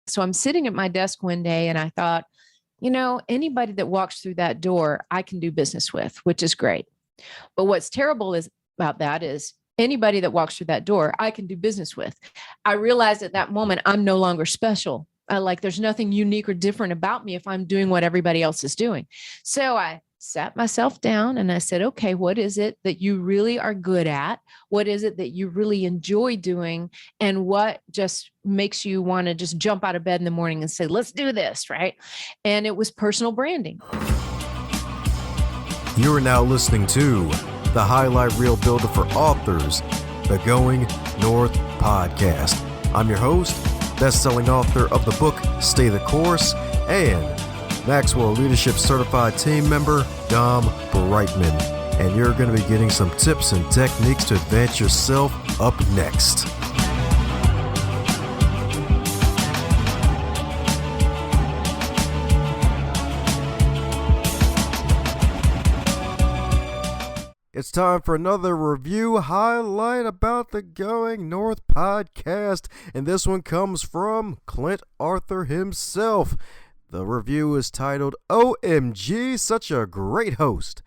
So I'm sitting at my desk one day and I thought, anybody that walks through that door, I can do business with, which is great. But what's terrible is about that is anybody that walks through that door, I can do business with. I realized at that moment, I'm no longer special. There's nothing unique or different about me if I'm doing what everybody else is doing. So I sat myself down and I said, okay, what is it that you really are good at? What is it that you really enjoy doing? And what just makes you want to just jump out of bed in the morning and say, let's do this, right? And it was personal branding. You are now listening to the Highlight Reel Builder for Authors, the Going North podcast. I'm your host, best-selling author of the book Stay the Course, and Maxwell Leadership Certified Team Member, Dom Brightman. And you're going to be getting some tips and techniques to advance yourself up next. It's time for another review highlight about the Going North podcast, and this one comes from Clint Arthur himself. The review is titled, OMG, such a great host.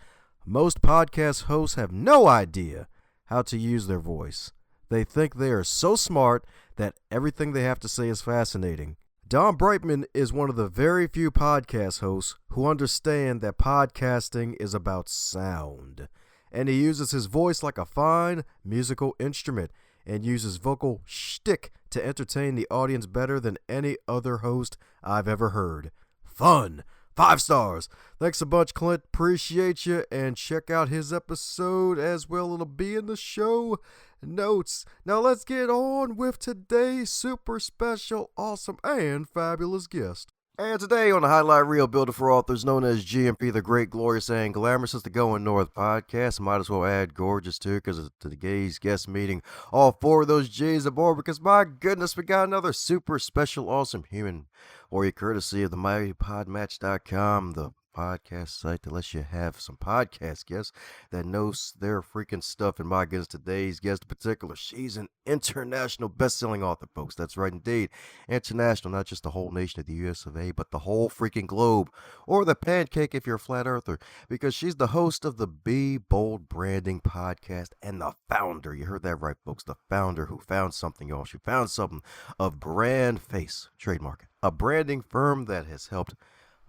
Most podcast hosts have no idea how to use their voice. They think they are so smart that everything they have to say is fascinating. Dom Brightman is one of the very few podcast hosts who understand that podcasting is about sound. And he uses his voice like a fine musical instrument and uses vocal shtick to entertain the audience better than any other host I've ever heard. Fun! 5 stars! Thanks a bunch, Clint. Appreciate you. And check out his episode as well. It'll be in the show notes. Now let's get on with today's super special, awesome, and fabulous guest. And today on the Highlight Reel Builder for Authors, known as GMP, the Great, Glorious, and Glamorous, is the Going North podcast. Might as well add gorgeous too, because of today's guest meeting. All 4 of those J's aboard, because my goodness, we got another super special, awesome human warrior, courtesy of the MightyPodMatch.com, the podcast site that lets you have some podcast guests that knows their freaking stuff. And my goodness, today's guest in particular, she's an international best-selling author, folks. That's right, indeed. International, not just the whole nation of the US of A, but the whole freaking globe, or the pancake if you're a flat earther, because she's the host of the Be Bold Branding podcast and the founder, you heard that right, folks, the founder who found something, y'all. She found something of BrandFace, trademark, a branding firm that has helped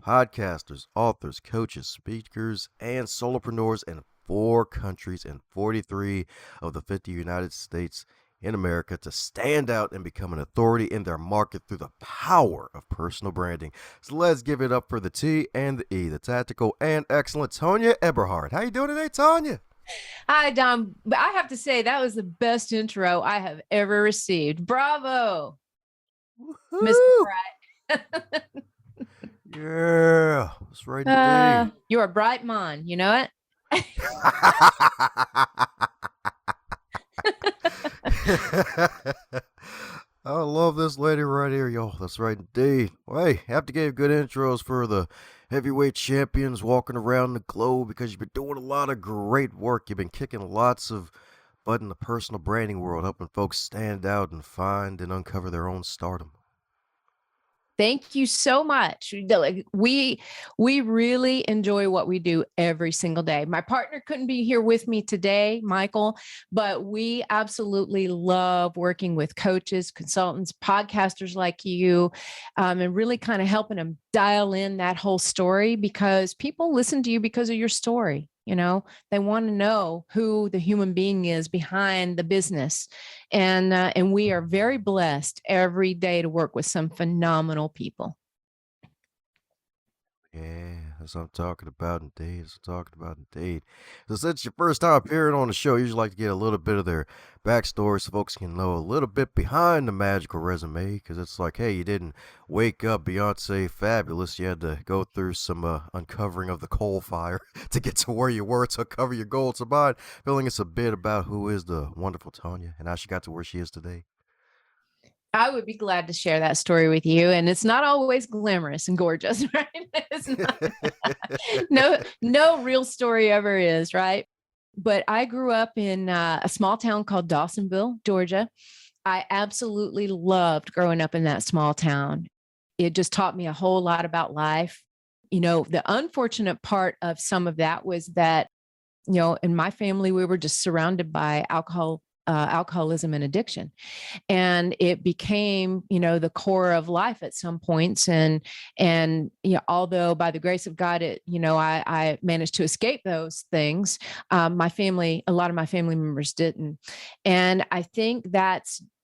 podcasters, authors, coaches, speakers, and solopreneurs in 4 countries and 43 of the 50 United States in America to stand out and become an authority in their market through the power of personal branding. So let's give it up for the T and the E, the tactical and excellent Tonya Eberhart. How you doing today, Tonya? Hi, Dom. I have to say that was the best intro I have ever received. Bravo, Woo-hoo! Mr. Bright. Yeah, that's right indeed. You're a bright man, you know it? I love this lady right here, y'all. That's right indeed. Well, hey, have to give good intros for the heavyweight champions walking around the globe, because you've been doing a lot of great work. You've been kicking lots of butt in the personal branding world, helping folks stand out and find and uncover their own stardom. Thank you so much. We really enjoy what we do every single day. My partner couldn't be here with me today, Michael, but we absolutely love working with coaches, consultants, podcasters like you, and really kind of helping them dial in that whole story, because people listen to you because of your story. They want to know who the human being is behind the business. And we are very blessed every day to work with some phenomenal people. Yeah, that's what I'm talking about indeed. So since your first time appearing on the show, I usually like to get a little bit of their backstory so folks can know a little bit behind the magical resume, because it's like, hey, you didn't wake up Beyonce fabulous. You had to go through some uncovering of the coal fire to get to where you were to uncover your goal. So mind filling us a bit about who is the wonderful Tonya and how she got to where she is today. I would be glad to share that story with you. And it's not always glamorous and gorgeous, right? It's not, no real story ever is, right? But I grew up in a small town called Dawsonville, Georgia. I absolutely loved growing up in that small town. it just taught me a whole lot about life. The unfortunate part of some of that was that, in my family, we were just surrounded by alcoholism and addiction. And it became, the core of life at some points. And although by the grace of God, I managed to escape those things, a lot of my family members didn't. And I think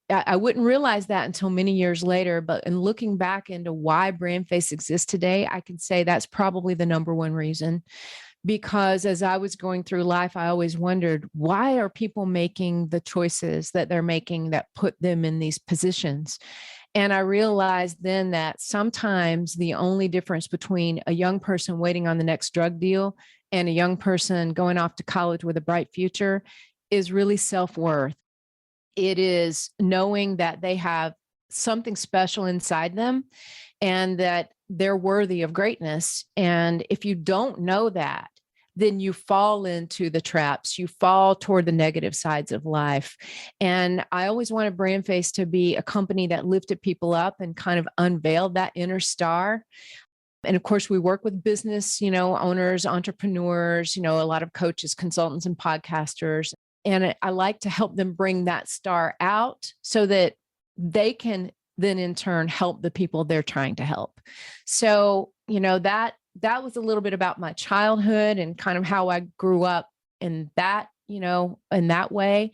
I wouldn't realize that until many years later, but in looking back into why BrandFace exists today, I can say that's probably the number one reason. Because as I was going through life, I always wondered, why are people making the choices that they're making that put them in these positions? And I realized then that sometimes the only difference between a young person waiting on the next drug deal and a young person going off to college with a bright future is really self-worth. It is knowing that they have something special inside them and that they're worthy of greatness. And if you don't know that, then you fall into the traps, you fall toward the negative sides of life. And I always wanted BrandFace to be a company that lifted people up and kind of unveiled that inner star. And of course, we work with business, owners, entrepreneurs, a lot of coaches, consultants, and podcasters. And I like to help them bring that star out so that they can then in turn help the people they're trying to help. So, that was a little bit about my childhood and kind of how I grew up in that, in that way.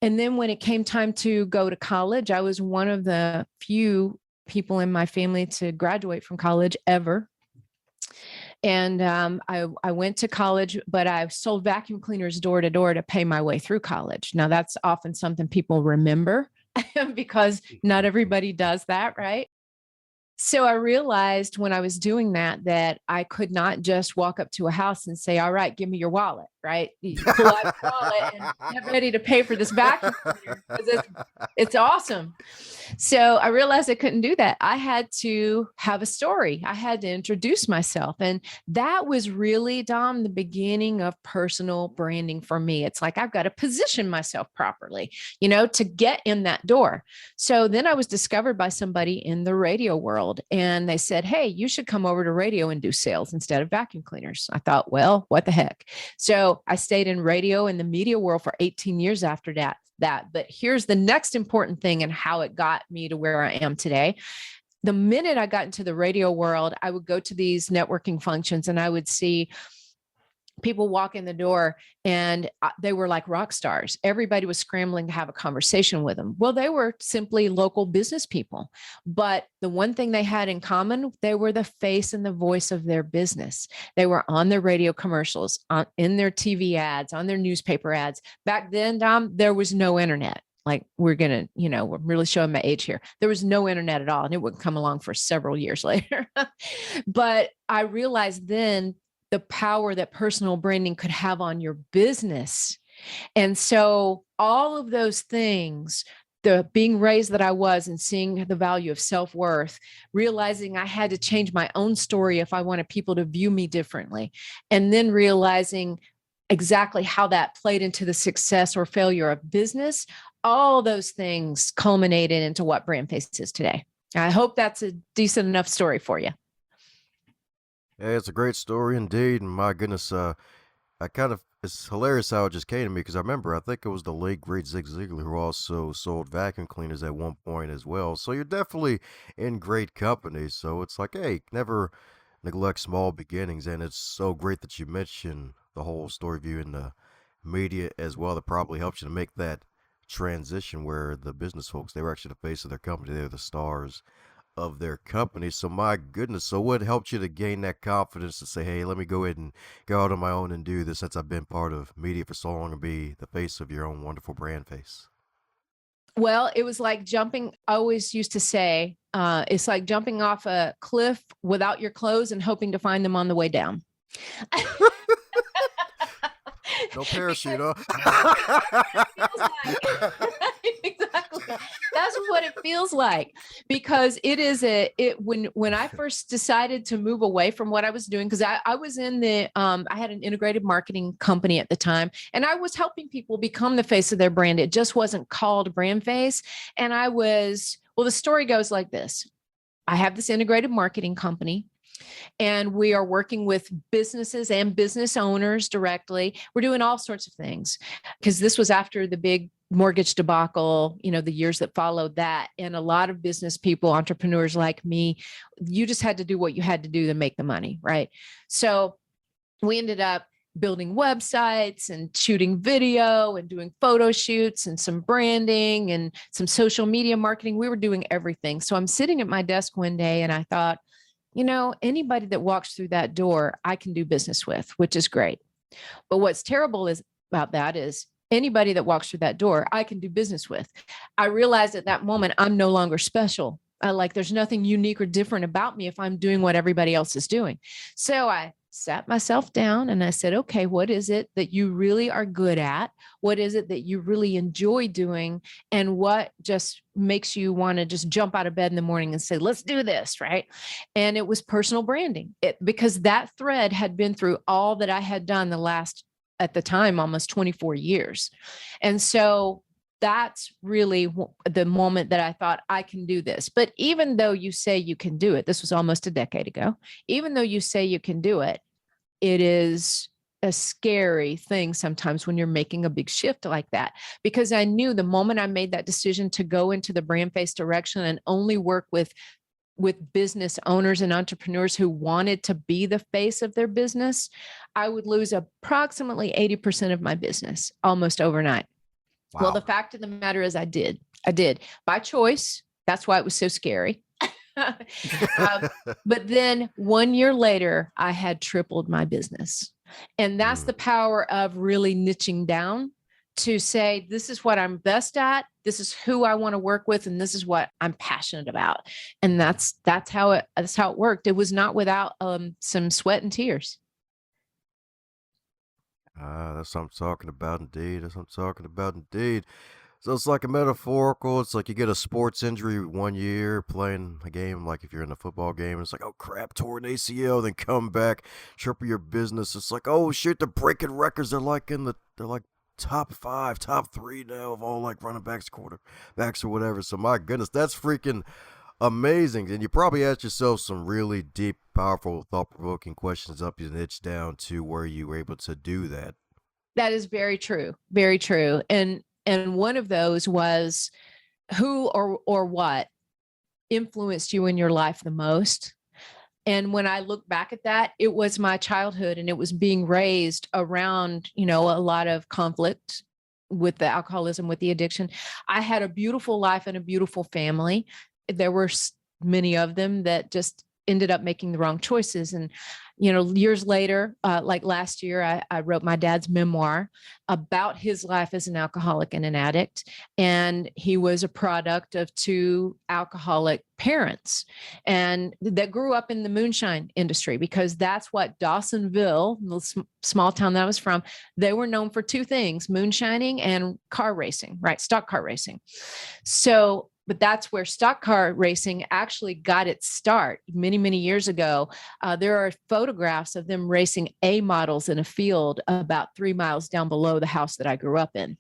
And then when it came time to go to college, I was one of the few people in my family to graduate from college ever. And I went to college, but I sold vacuum cleaners door to door to pay my way through college. Now, that's often something people remember because not everybody does that, right? So I realized when I was doing that I could not just walk up to a house and say, all right, give me your wallet, right? You pull out your wallet and get ready to pay for this vacuum cleaner because it's awesome. So I realized I couldn't do that. I had to have a story. I had to introduce myself. And that was really, Dom, the beginning of personal branding for me. It's like, I've got to position myself properly, to get in that door. So then I was discovered by somebody in the radio world. And they said, hey, you should come over to radio and do sales instead of vacuum cleaners. I thought, well, what the heck? So I stayed in radio and the media world for 18 years after that. But here's the next important thing and how it got me to where I am today. The minute I got into the radio world, I would go to these networking functions and I would see people walk in the door and they were like rock stars. Everybody was scrambling to have a conversation with them. Well, they were simply local business people. But the one thing they had in common, they were the face and the voice of their business. They were on their radio commercials, in their TV ads, on their newspaper ads. Back then, Dom, there was no internet. Like we're really showing my age here. There was no internet at all. And it wouldn't come along for several years later. But I realized then the power that personal branding could have on your business. And so all of those things, the being raised that I was and seeing the value of self-worth, realizing I had to change my own story if I wanted people to view me differently, and then realizing exactly how that played into the success or failure of business, all those things culminated into what BrandFace is today. I hope that's a decent enough story for you. Yeah, it's a great story indeed. And my goodness, it's hilarious how it just came to me because I remember, I think it was the late great Zig Ziglar who also sold vacuum cleaners at one point as well. So you're definitely in great company. So it's like, hey, never neglect small beginnings. And it's so great that you mentioned the whole story view in the media as well. That probably helps you to make that transition where the business folks, they were actually the face of their company. They're the stars of their company. So my goodness, so what helped you to gain that confidence to say, hey, let me go ahead and go out on my own and do this since I've been part of media for so long and be the face of your own wonderful brand face? Well, it was like jumping. I always used to say, it's like jumping off a cliff without your clothes and hoping to find them on the way down. No parachute, huh? Exactly. That's what it feels like, because when I first decided to move away from what I was doing, because I was in I had an integrated marketing company at the time, and I was helping people become the face of their brand. It just wasn't called BrandFace. And well, the story goes like this. I have this integrated marketing company, and we are working with businesses and business owners directly. We're doing all sorts of things because this was after the big mortgage debacle, the years that followed that. And a lot of business people, entrepreneurs like me, you just had to do what you had to do to make the money, right? So we ended up building websites and shooting video and doing photo shoots and some branding and some social media marketing. We were doing everything. So I'm sitting at my desk one day and I thought, anybody that walks through that door, I can do business with, which is great. But what's terrible about that is anybody that walks through that door, I can do business with. I realized at that moment, I'm no longer special. There's nothing unique or different about me if I'm doing what everybody else is doing. So I sat myself down and I said, okay, what is it that you really are good at? What is it that you really enjoy doing? And what just makes you want to just jump out of bed in the morning and say, let's do this, right? And it was personal branding, because that thread had been through all that I had done the last, at the time, almost 24 years. And so that's really the moment that I thought I can do this. But even though you say you can do it, this was almost a decade ago, even though you say you can do it, it is a scary thing sometimes when you're making a big shift like that, because I knew the moment I made that decision to go into the BrandFace direction and only work with business owners and entrepreneurs who wanted to be the face of their business, I would lose approximately 80% of my business almost overnight. Wow. Well, the fact of the matter is I did by choice. That's why it was so scary. But then 1 year later, I had tripled my business. And that's the power of really niching down to say, this is what I'm best at. This is who I want to work with. And this is what I'm passionate about. And that's how it worked. It was not without some sweat and tears. That's what I'm talking about, indeed. So it's like a metaphorical. It's like you get a sports injury 1 year playing a game, like if you're in a football game, it's like, oh crap, tore an ACL, then come back, triple your business. It's like, oh shit, they're breaking records. They're like top 5, top 3 now of all like running backs, quarterbacks, or whatever. So my goodness, that's freaking amazing. And you probably asked yourself some really deep, powerful, thought-provoking questions up your niche down to where you were able to do that. That is very true. Very true. And one of those was who or what influenced you in your life the most. And when I look back at that, it was my childhood, and it was being raised around, a lot of conflict with the alcoholism, with the addiction. I had a beautiful life and a beautiful family. There were many of them that just ended up making the wrong choices. And, years later, like last year, I wrote my dad's memoir about his life as an alcoholic and an addict. And he was a product of 2 alcoholic parents and that grew up in the moonshine industry, because that's what Dawsonville, the small town that I was from, they were known for 2 things: moonshining and car racing, right? Stock car racing. So, but that's where stock car racing actually got its start many, many years ago. There are photographs of them racing A models in a field about 3 miles down below the house that I grew up in.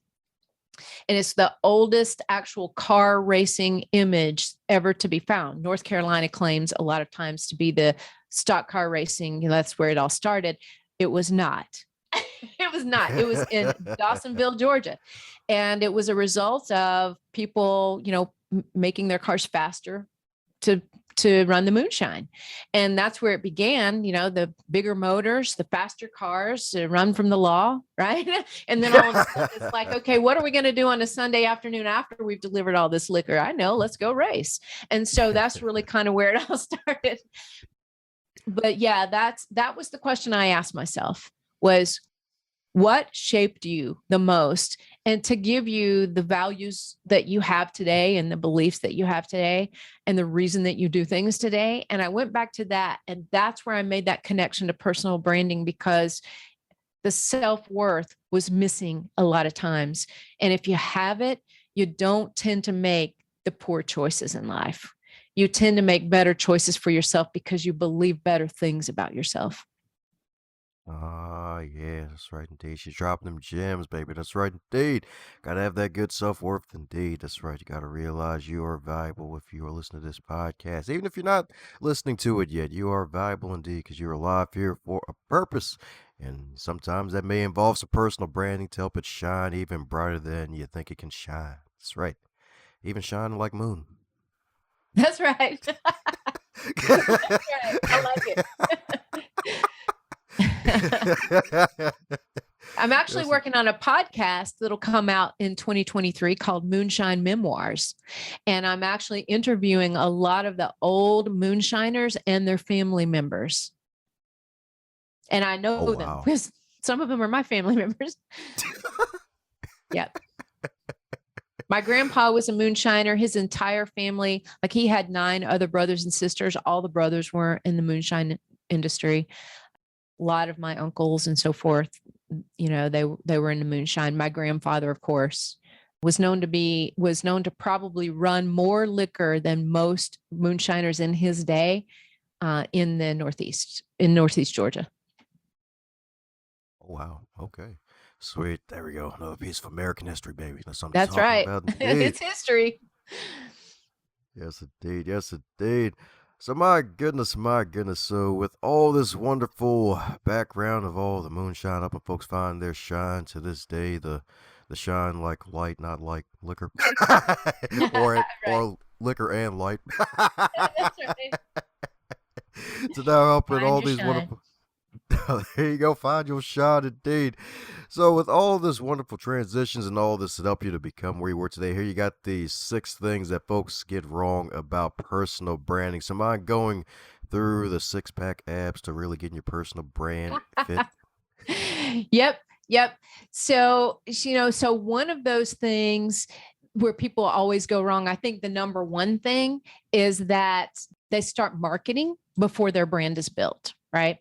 And it's the oldest actual car racing image ever to be found. North Carolina claims a lot of times to be the stock car racing. That's where it all started. It was not. It was not. It was in Dawsonville, Georgia. And it was a result of people, making their cars faster to run the moonshine. And that's where it began, the bigger motors, the faster cars to run from the law, right? And then all of a sudden it's like, okay, what are we going to do on a Sunday afternoon after we've delivered all this liquor? I know, let's go race. And so that's really kind of where it all started. But yeah, that was the question I asked myself, was what shaped you the most, and to give you the values that you have today and the beliefs that you have today and the reason that you do things today. And I went back to that, and that's where I made that connection to personal branding, because the self-worth was missing a lot of times. And if you have it, you don't tend to make the poor choices in life. You tend to make better choices for yourself because you believe better things about yourself. Ah, yeah, that's right indeed. She's dropping them gems, baby. That's right indeed. Gotta have that good self-worth indeed. That's right. You gotta realize you are valuable if you are listening to this podcast. Even if you're not listening to it yet, you are valuable indeed because you're alive here for a purpose. And sometimes that may involve some personal branding to help it shine even brighter than you think it can shine. That's right. Even shine like moon. That's right. That's right. I like it. I'm actually working on a podcast that'll come out in 2023 called Moonshine Memoirs. And I'm actually interviewing a lot of the old moonshiners and their family members. And I know them because some of them are my family members. Yep. My grandpa was a moonshiner. His entire family, like he had 9 other brothers and sisters. All the brothers were in the moonshine industry. A lot of my uncles and so forth, you know, they were into moonshine. My grandfather, of course, was known to probably run more liquor than most moonshiners in his day in Northeast Georgia. Oh, wow. Okay. Sweet. There we go. Another piece of American history, baby. That's something That's right. It's history. Yes, indeed. Yes, indeed. So my goodness. So with all this wonderful background of all the moonshine, helping folks find their shine to this day, the shine like light, not like liquor, or liquor and light. That's right. So now helping Find all your these shine. wonderful. There you go. Find your shot indeed. So with all this wonderful transitions and all this to help you to become where you were today, here you got the 6 things that folks get wrong about personal branding. So mind going through the 6-pack abs to really getting your personal brand fit? Yep. So, so one of those things where people always go wrong, I think the number one thing is that they start marketing before their brand is built. Right.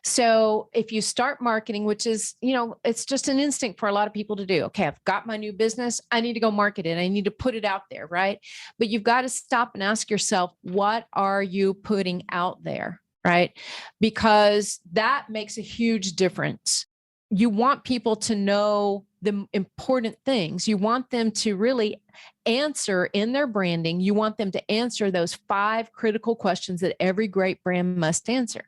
So if you start marketing, which is, it's just an instinct for a lot of people to do. Okay, I've got my new business. I need to go market it. I need to put it out there. Right. But you've got to stop and ask yourself, what are you putting out there? Right. Because that makes a huge difference. You want people to know the important things. You want them to really answer in their branding. You want them to answer those 5 critical questions that every great brand must answer.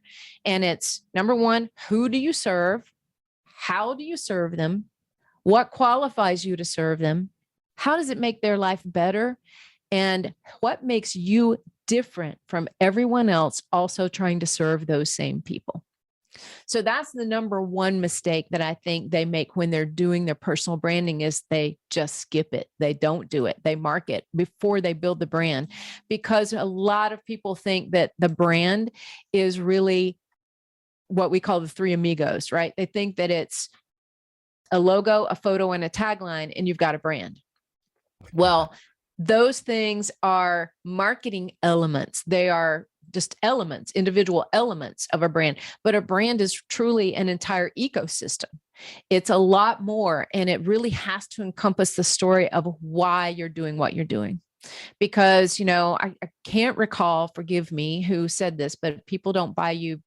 And it's number 1, who do you serve? How do you serve them? What qualifies you to serve them? How does it make their life better? And what makes you different from everyone else also trying to serve those same people? So that's the number 1 mistake that I think they make when they're doing their personal branding is they just skip it. They don't do it. They market before they build the brand, because a lot of people think that the brand is really what we call the 3 amigos, right? They think that it's a logo, a photo, and a tagline, and you've got a brand. Well, those things are marketing elements. They are just elements, individual elements of a brand, but a brand is truly an entire ecosystem. It's a lot more, and it really has to encompass the story of why you're doing what you're doing. Because, I can't recall, forgive me, who said this, but people don't buy you.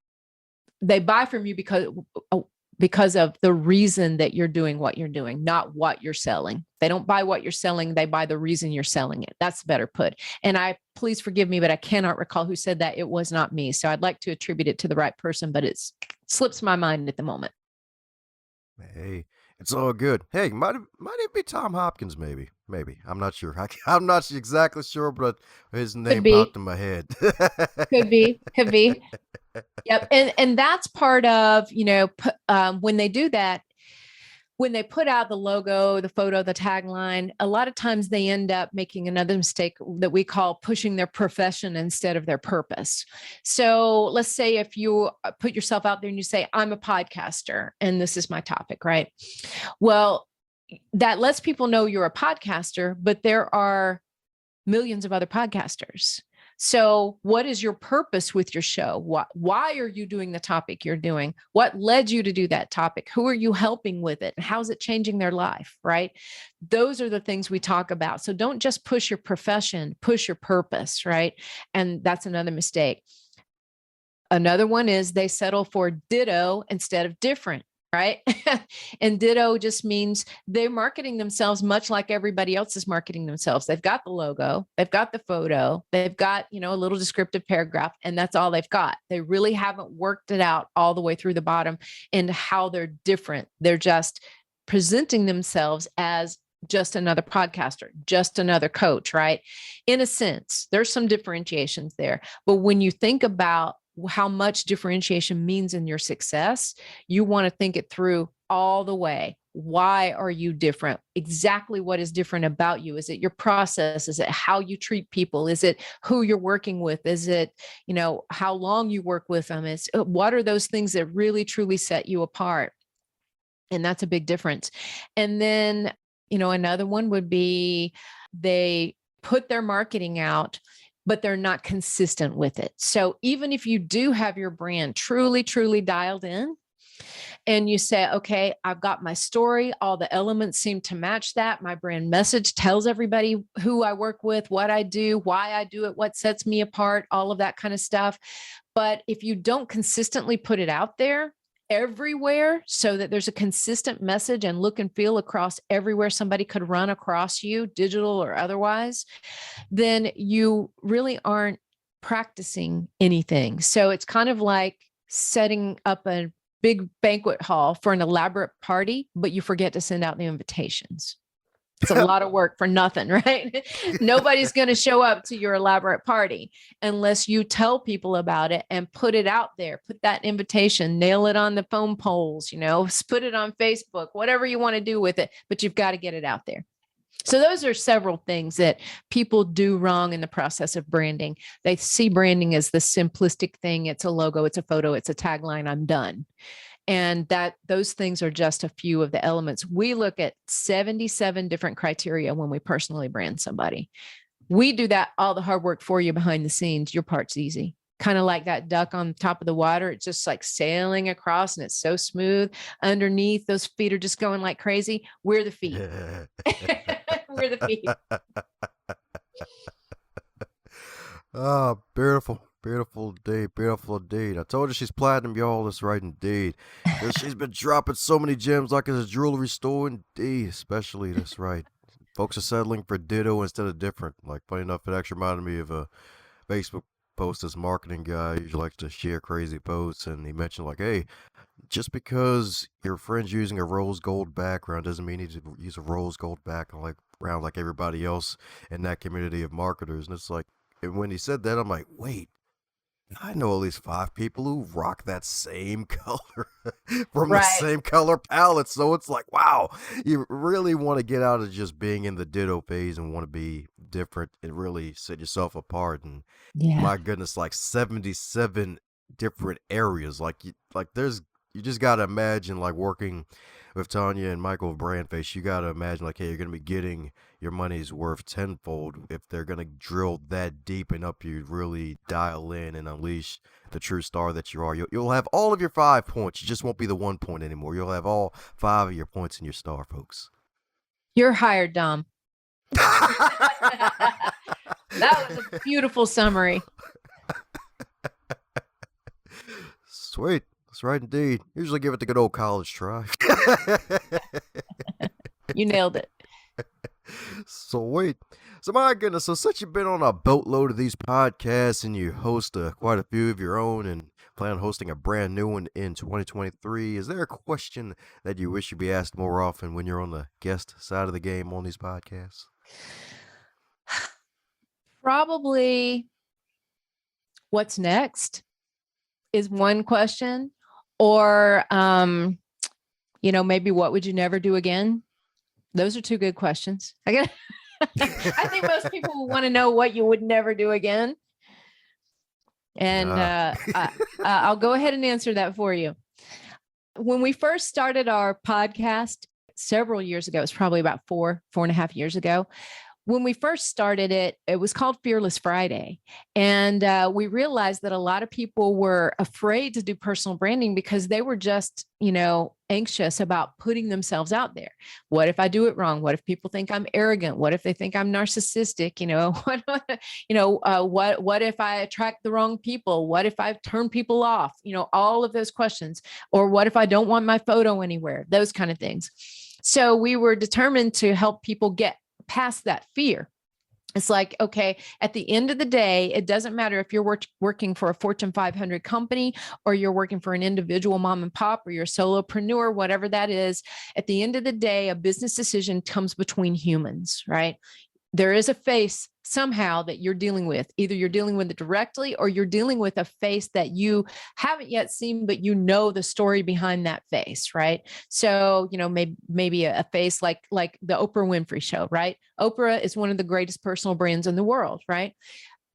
They buy from you because of the reason that you're doing what you're doing, not what you're selling. They don't buy what you're selling. They buy the reason you're selling it. That's better put. And please forgive me, but I cannot recall who said that. It was not me. So I'd like to attribute it to the right person, but it slips my mind at the moment. Hey, it's all good. Hey, might it be Tom Hopkins? Maybe. I'm not sure. I'm not exactly sure, but his name popped in my head. Could be. Yep. And that's part of, when they do that, when they put out the logo, the photo, the tagline, a lot of times they end up making another mistake that we call pushing their profession instead of their purpose. So let's say if you put yourself out there and you say, I'm a podcaster and this is my topic, right? Well, that lets people know you're a podcaster, but there are millions of other podcasters. So what is your purpose with your show? Why are you doing the topic you're doing? What led you to do that topic? Who are you helping with it? How's it changing their life, right? Those are the things we talk about. So don't just push your profession, push your purpose, right? And that's another mistake. Another one is they settle for ditto instead of different, right? And ditto just means they're marketing themselves much like everybody else is marketing themselves. They've got the logo, they've got the photo, they've got, a little descriptive paragraph, and that's all they've got. They really haven't worked it out all the way through the bottom into how they're different. They're just presenting themselves as just another podcaster, just another coach, right? In a sense, there's some differentiations there. But when you think about how much differentiation means in your success, you want to think it through all the way. Why are you different? Exactly what is different about you? Is it your process? Is it how you treat people? Is it who you're working with? Is it, how long you work with them? What are those things that really truly set you apart? And that's a big difference. And then, another one would be they put their marketing out, but they're not consistent with it. So even if you do have your brand truly, truly dialed in, and you say, okay, I've got my story, all the elements seem to match that. My brand message tells everybody who I work with, what I do, why I do it, what sets me apart, all of that kind of stuff. But if you don't consistently put it out there everywhere so that there's a consistent message and look and feel across everywhere somebody could run across you, digital or otherwise, then you really aren't practicing anything. So it's kind of like setting up a big banquet hall for an elaborate party, but you forget to send out the invitations. It's a lot of work for nothing, right? Nobody's going to show up to your elaborate party unless you tell people about it and put it out there, put that invitation, nail it on the phone polls, put it on Facebook, whatever you want to do with it, but you've got to get it out there. So those are several things that people do wrong in the process of branding. They see branding as the simplistic thing. It's a logo, it's a photo, it's a tagline, I'm done. And those things are just a few of the elements. We look at 77 different criteria when we personally brand somebody. We do that, all the hard work for you behind the scenes. Your part's easy. Kind of like that duck on top of the water. It's just like sailing across and it's so smooth. Underneath, those feet are just going like crazy. We're the feet. We're the feet. Oh, beautiful. Beautiful indeed. Beautiful indeed. I told you she's platinum, y'all. That's right indeed. She's been dropping so many gems like it's a jewelry store indeed. Especially, that's right. Folks are settling for ditto instead of different. Like, funny enough, it actually reminded me of a Facebook post. This marketing guy usually likes to share crazy posts, and he mentioned like, hey, just because your friend's using a rose gold background doesn't mean you need to use a rose gold background like everybody else in that community of marketers. And it's like, and when he said that, I'm like, wait, I know at least 5 people who rock that same color from the same color palette. So it's like, wow, you really want to get out of just being in the ditto phase and want to be different and really set yourself apart. And my goodness, like 77 different areas. You just got to imagine like working with Tonya and Michael of BrandFace. You got to imagine like, hey, you're going to be getting your money's worth tenfold if they're going to drill that deep and up you really dial in and unleash the true star that you are. You'll have all of your 5 points. You just won't be the 1 point anymore. You'll have all 5 of your points in your star, folks. You're hired, Dom. That was a beautiful summary. Sweet. That's right indeed. Usually give it the good old college try. You nailed it. Sweet. So my goodness, so since you've been on a boatload of these podcasts and you host quite a few of your own and plan on hosting a brand new one in 2023, is there a question that you wish you'd be asked more often when you're on the guest side of the game on these podcasts? Probably what's next is one question. Or, maybe what would you never do again? Those are 2 good questions. I think most people will want to know what you would never do again. And I'll go ahead and answer that for you. When we first started our podcast several years ago, it's probably about 4.5 years ago. When we first started it, it was called Fearless Friday. And we realized that a lot of people were afraid to do personal branding because they were just, anxious about putting themselves out there. What if I do it wrong? What if people think I'm arrogant? What if they think I'm narcissistic? What if I attract the wrong people? What if I turn people off? All of those questions. Or what if I don't want my photo anywhere? Those kind of things. So we were determined to help people get past that fear. It's like, okay, at the end of the day, it doesn't matter if you're working for a Fortune 500 company or you're working for an individual mom and pop or you're a solopreneur, whatever that is. At the end of the day, a business decision comes between humans, right? There is a face somehow that you're dealing with. Either you're dealing with it directly or you're dealing with a face that you haven't yet seen, but the story behind that face, right? So, maybe a face like the Oprah Winfrey Show, right? Oprah is one of the greatest personal brands in the world, right?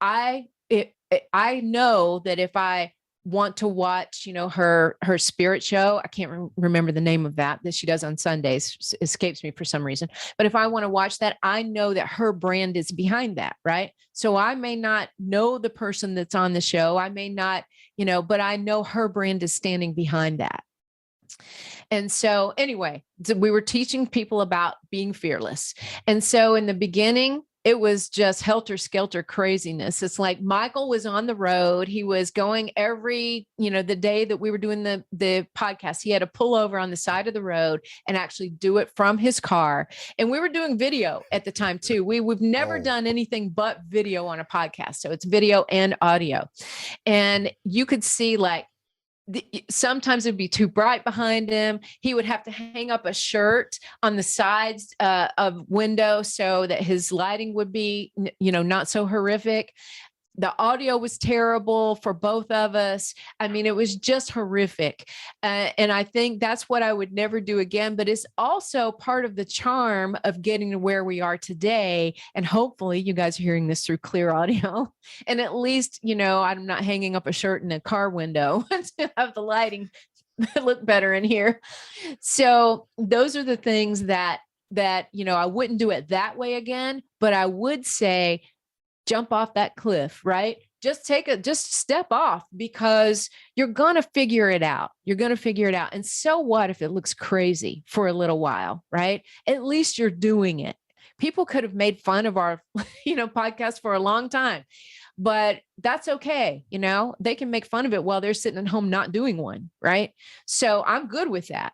I know that if I want to watch, her spirit show. I can't remember the name of that she does on Sundays. Escapes me for some reason. But if I want to watch that, I know that her brand is behind that, right? So I may not know the person that's on the show. I may not, but I know her brand is standing behind that. And so anyway, we were teaching people about being fearless. And so in the beginning, it was just helter-skelter craziness. It's like Michael was on the road. He was going every, the day that we were doing the podcast, he had to pull over on the side of the road and actually do it from his car. And we were doing video at the time too. We've never done anything but video on a podcast. So it's video and audio. And you could see sometimes it'd be too bright behind him. He would have to hang up a shirt on the sides of window so that his lighting would be, not so horrific. The audio was terrible for both of us. I mean, it was just horrific. And I think that's what I would never do again. But it's also part of the charm of getting to where we are today. And hopefully you guys are hearing this through clear audio. And at least, I'm not hanging up a shirt in a car window to have the lighting look better in here. So those are the things that I wouldn't do it that way again. But I would say, jump off that cliff, right? Just step off, because you're going to figure it out. You're going to figure it out. And so what if it looks crazy for a little while, right? At least you're doing it. People could have made fun of our, podcast for a long time, but that's okay. They can make fun of it while they're sitting at home, not doing one. Right. So I'm good with that.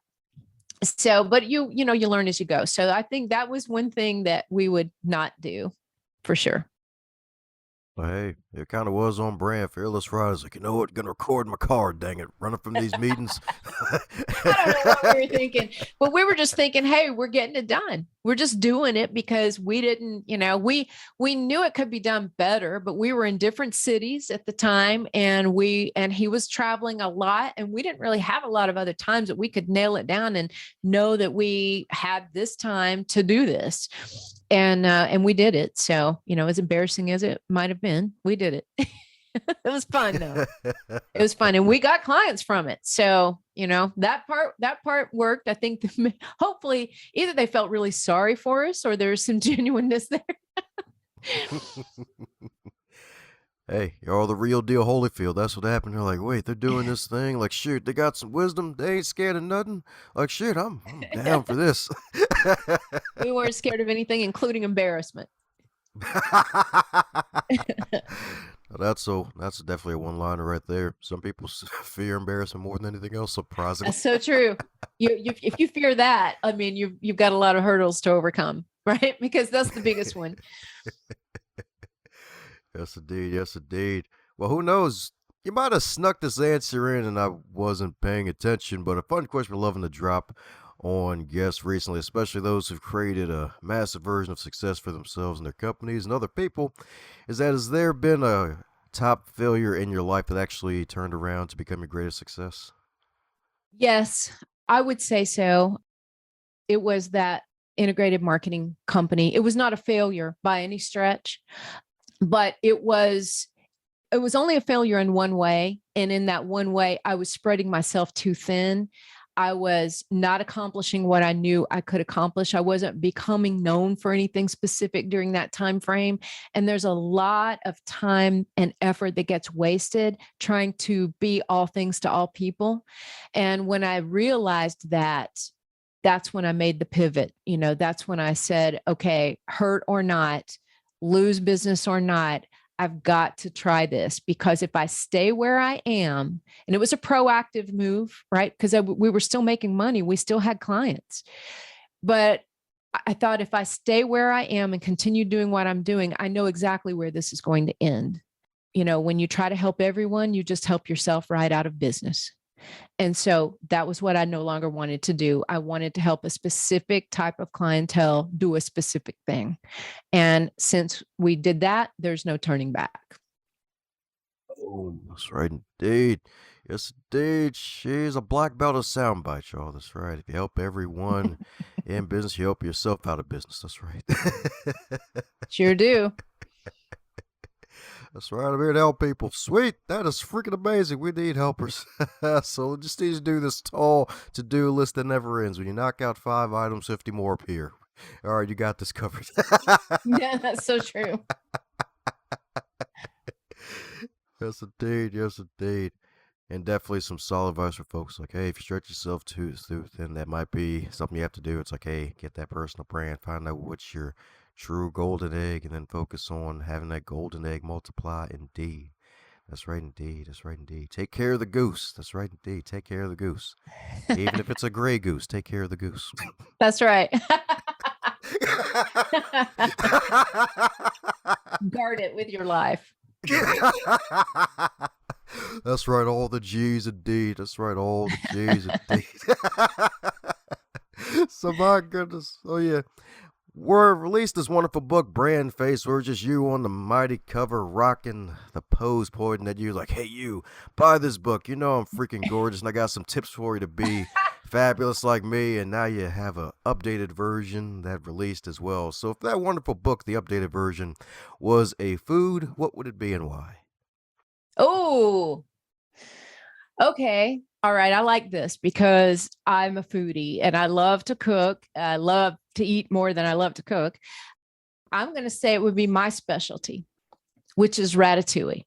So, but you learn as you go. So I think that was one thing that we would not do for sure. Well, hey, it kind of was on brand. Fearless Riders, like, gonna record my car, dang it, running from these meetings. I don't know what we were thinking, but we were just thinking, hey, we're getting it done. We're just doing it because we didn't, we knew it could be done better, but we were in different cities at the time, and he was traveling a lot, and we didn't really have a lot of other times that we could nail it down and know that we had this time to do this. And we did it. So, as embarrassing as it might have been, we did it. It was fun though. It was fun. And we got clients from it. So, that part worked. I think hopefully either they felt really sorry for us or there's some genuineness there. Hey, you're all the real deal Holyfield. That's what happened. They're like, wait, they're doing this thing. Like, shoot, they got some wisdom. They ain't scared of nothing. Like, shit, I'm down for this. We weren't scared of anything, including embarrassment. That's definitely a one-liner right there. Some people fear embarrassment more than anything else, surprisingly. That's so true. If you fear that, I mean, you've got a lot of hurdles to overcome, right? Because that's the biggest one. Yes, indeed. Yes, indeed. Well, who knows? You might have snuck this answer in and I wasn't paying attention, but a fun question we're loving to drop on guests recently, especially those who've created a massive version of success for themselves and their companies and other people, is that has there been a top failure in your life that actually turned around to become your greatest success? Yes, I would say so. It was that integrated marketing company. It was not a failure by any stretch, but it was only a failure in one way. And in that one way, I was spreading myself too thin. I was not accomplishing what I knew I could accomplish. I wasn't becoming known for anything specific during that time frame. And there's a lot of time and effort that gets wasted trying to be all things to all people. And when I realized that, that's when I made the pivot. That's when I said, okay, hurt or not, lose business or not, I've got to try this, because if I stay where I am, and it was a proactive move, right? Because we were still making money. We still had clients. But I thought, if I stay where I am and continue doing what I'm doing, I know exactly where this is going to end. When you try to help everyone, you just help yourself right out of business. And so that was what I no longer wanted to do. I wanted to help a specific type of clientele do a specific thing. And since we did that, there's no turning back. Oh, that's right, indeed. Yes, indeed. She's a black belt of soundbite, y'all. That's right. If you help everyone in business, you help yourself out of business. That's right. Sure do. That's right. I'm here to help people. Sweet. That is freaking amazing. We need helpers. So we just need to do this tall to-do list that never ends. When you knock out 5 items, 50 more appear. All right, you got this covered. Yeah, that's so true. Yes, indeed. Yes, indeed. And definitely some solid advice for folks. Like, hey, if you stretch yourself too thin, that might be something you have to do. It's like, hey, get that personal brand. Find out what's your true golden egg, and then focus on having that golden egg multiply indeed. That's right, indeed. That's right, indeed. Take care of the goose. That's right, indeed. Take care of the goose. Even if it's a gray goose, take care of the goose. That's right. Guard it with your life. That's right, all the G's indeed. That's right, all the G's indeed. So my goodness. Oh yeah. We're released this wonderful book, BrandFace, where it's just you on the mighty cover rocking the pose, pointing at you like, hey, you, buy this book. You know I'm freaking gorgeous, and I got some tips for you to be fabulous like me. And now you have a updated version that released as well. So if that wonderful book, the updated version, was a food, what would it be and why? Oh, okay. All right. I like this because I'm a foodie and I love to cook. I love to eat more than I love to cook. I'm going to say it would be my specialty, which is ratatouille.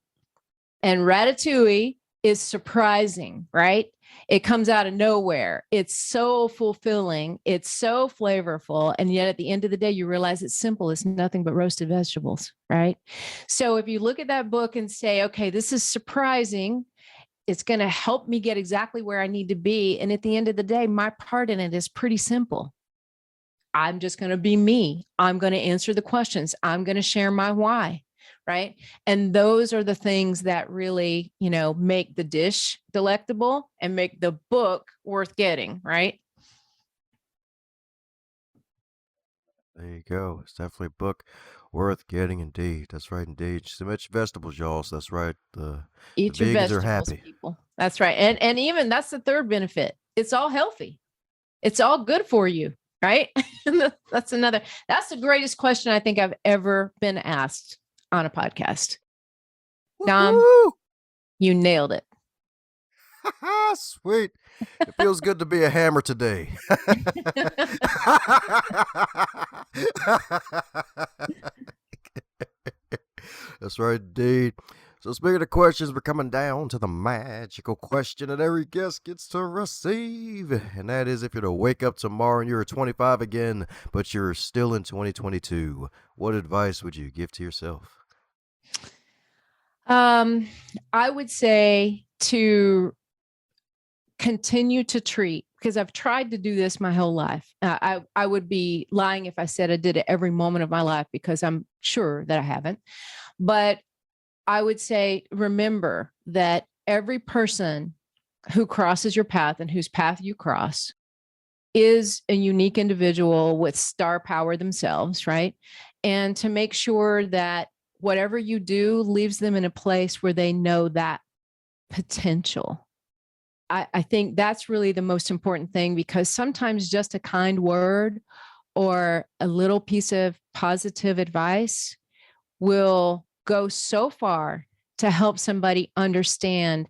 And ratatouille is surprising, right? It comes out of nowhere. It's so fulfilling. It's so flavorful. And yet at the end of the day, you realize it's simple. It's nothing but roasted vegetables, right? So if you look at that book and say, okay, this is surprising, it's going to help me get exactly where I need to be. And at the end of the day, my part in it is pretty simple. I'm just going to be me. I'm going to answer the questions. I'm going to share my why. Right. And those are the things that really, make the dish delectable and make the book worth getting. Right. There you go. It's definitely a book worth getting indeed. That's right, indeed. So much vegetables, y'all. So that's right. The Eat your vegans are vegetables, happy. people. That's right. And even that's the third benefit. It's all healthy. It's all good for you. Right. That's the greatest question I think I've ever been asked on a podcast. Dom, you nailed it. Sweet. It feels good to be a hammer today. That's right, indeed. So speaking of questions, we're coming down to the magical question that every guest gets to receive. And that is, if you're to wake up tomorrow and you're 25 again, but you're still in 2022, what advice would you give to yourself? I would say to continue to treat, because I've tried to do this my whole life. I would be lying if I said I did it every moment of my life, because I'm sure that I haven't. But I would say, remember that every person who crosses your path and whose path you cross is a unique individual with star power themselves, right? And to make sure that whatever you do leaves them in a place where they know that potential. I think that's really the most important thing, because sometimes just a kind word or a little piece of positive advice will go so far to help somebody understand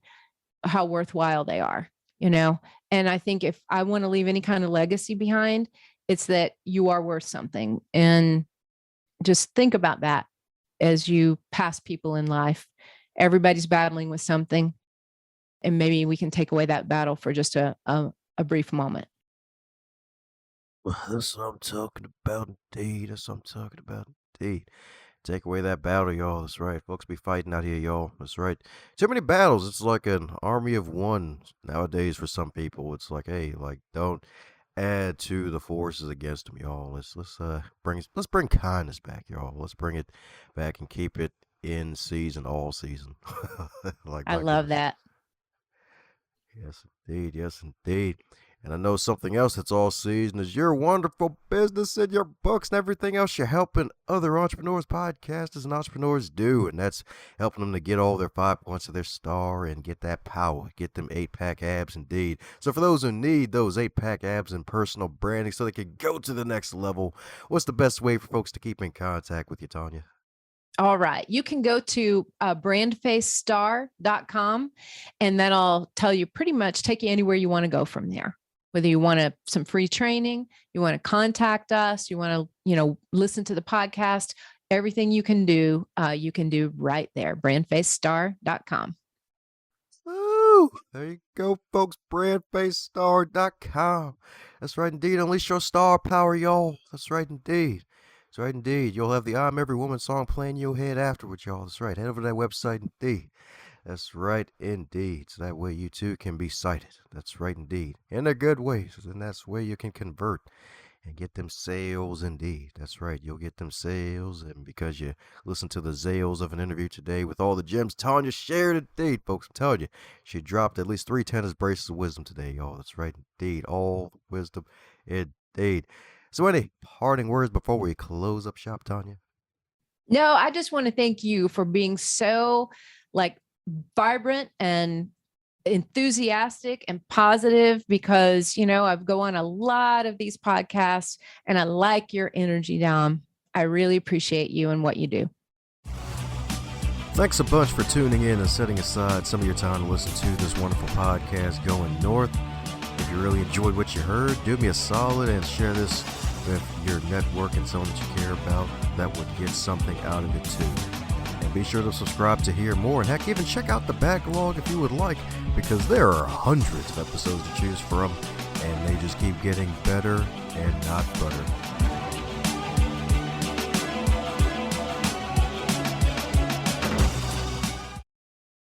how worthwhile they are, And I think if I want to leave any kind of legacy behind, it's that you are worth something. And just think about that as you pass people in life. Everybody's battling with something. And maybe we can take away that battle for just a brief moment. Well, that's what I'm talking about, indeed. That's what I'm talking about, indeed. Take away that battle, y'all. That's right. Folks be fighting out here, y'all. That's right. Too many battles. It's like an army of one nowadays for some people. It's like, hey, like, don't add to the forces against them, y'all. Let's bring kindness back, y'all. Let's bring it back and keep it in season, all season. Like I my love goodness. that. Yes, indeed. Yes, indeed. And I know something else that's all season is your wonderful business and your books and everything else you're helping other entrepreneurs, podcasters, and entrepreneurs do. And that's helping them to get all their 5 points of their star and get that power, get them 8-pack abs indeed. So for those who need those 8-pack abs and personal branding so they can go to the next level, what's the best way for folks to keep in contact with you, Tonya? All right. You can go to brandfacestar.com, and that'll tell you pretty much, take you anywhere you want to go from there. Whether you want some free training, you want to contact us, you want to, listen to the podcast, everything you can do right there, brandfacestar.com. Woo! There you go, folks. BrandFaceStar.com. That's right, indeed. Unleash your star power, y'all. That's right, indeed. That's right, indeed. You'll have the I'm Every Woman song playing in your head afterwards, y'all. That's right. Head over to that website, indeed. That's right, indeed. So that way you too can be cited. That's right, indeed. In a good way. And that's where you can convert and get them sales, indeed. That's right. You'll get them sales. And because you listen to the sales of an interview today with all the gems Tonya shared, indeed, folks, I'm telling you, she dropped at least 3 tennis braces of wisdom today, y'all. That's right, indeed. All the wisdom, indeed. So any parting words before we close up shop, Tonya? No, I just want to thank you for being so vibrant and enthusiastic and positive, because I've go on a lot of these podcasts and I like your energy, Dom. I really appreciate you and what you do. Thanks a bunch for tuning in and setting aside some of your time to listen to this wonderful podcast going north. If you really enjoyed what you heard, do me a solid and share this with your network and someone that you care about that would get something out of it too. And be sure to subscribe to hear more, and heck, even check out the backlog if you would like, because there are hundreds of episodes to choose from, and they just keep getting better and not butter.